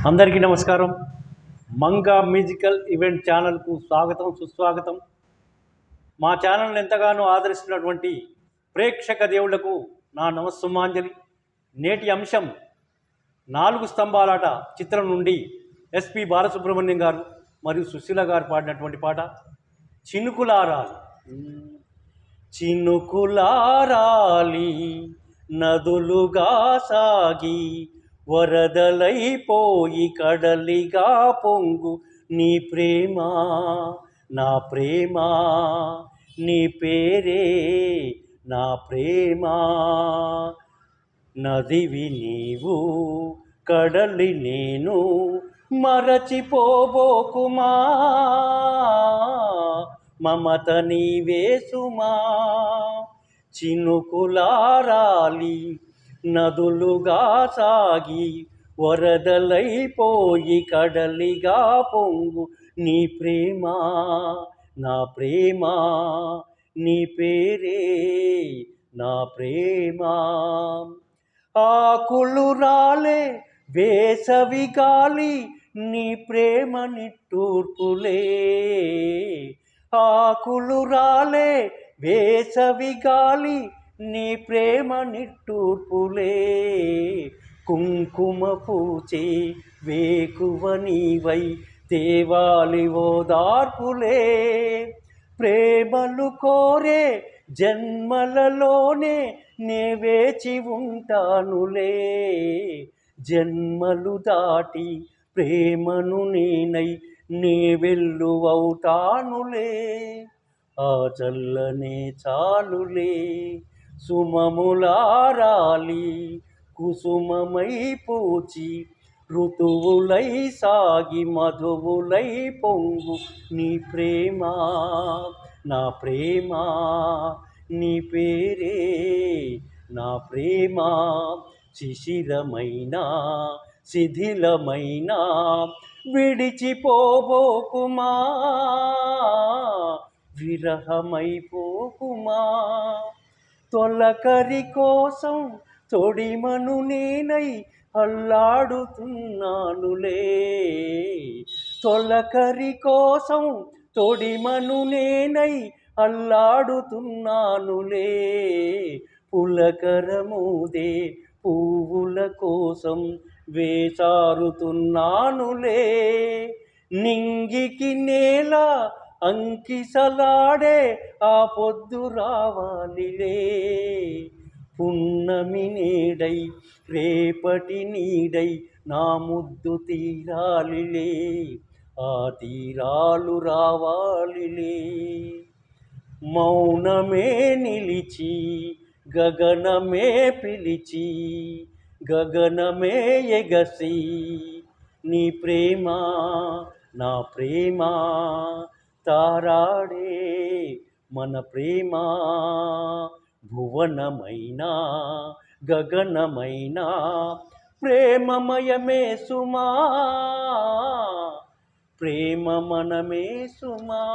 అందరికీ నమస్కారం. Manga musical event ఛానల్కు స్వాగతం, సుస్వాగతం. మా ఛానల్ని ఎంతగానో ఆదరిస్తున్నటువంటి ప్రేక్షక దేవుళ్లకు నా నమస్సుమాంజలి. నేటి అంశం 4 స్తంభాలాట చిత్రం నుండి ఎస్పి బాలసుబ్రహ్మణ్యం గారు మరియు సుశీల గారు పాడినటువంటి పాట చినుకులారాలి. చినుకులారాలి నదులుగా సాగి వరదలైపోయి కడలిగా పొంగు నీ ప్రేమ నా ప్రేమ, నీ పేరే నా ప్రేమ. నదివి నీవు కడలి నేను మరచిపోబోకుమా, మమత నీవే సుమా. చినుకులారాలి నదులుగా సాగి వరదలైపోయి కడలిగా పొంగు నీ ప్రేమ నా ప్రేమ, నీ పేరే నా ప్రేమ. ఆకులు రాలే వేసవి గాలి నీ ప్రేమ నిట్టూర్పులే. ఆకులు రాలే వేసవి గాలి నీ ప్రేమ నిట్టూర్పులే. కుంకుమ పూచే వేకువ నీవై తేవాలి ఓదార్పులే. ప్రేమలు కోరే జన్మలలోనే నే వేచి ఉంటానులే. జన్మలు దాటి ప్రేమను నేనై నే వెల్లువవుతానులే. ఆ చల్లనే చాలులే సుమములారాలి కుసుమమై పూచి ఋతువులై సాగి మధువులై పొంగు నీ ప్రేమ నా ప్రేమ, నీ పేరే నా ప్రేమ. శిశిరమైన శిథిలమైన విడిచిపోబోకుమా, విరహమైపోకుమా. తొలకరి కోసం తొడిమను నేనై అల్లాడుతున్నానులే. తొలకరి కోసం తొడిమను నేనై అల్లాడుతున్నానులే. పులకరమూదే పువ్వుల కోసం వేసారుతున్నానులే. నింగికి నేల అంకిసలాడే ఆ పొద్దు రావాలిలే. పున్నమి నీడై రేపటి నీడై నా ముద్దు తీరాలిలే. ఆ తీరాలు రావాలిలే. మౌనమే నిలిచి గగనమే పిలిచి గగనమే ఎగసి నీ ప్రేమ నా ప్రేమ. తారాడే మన ప్రేమ భువనమైన గగనమైన ప్రేమమయమే సుమా, ప్రేమ మనమే సుమా.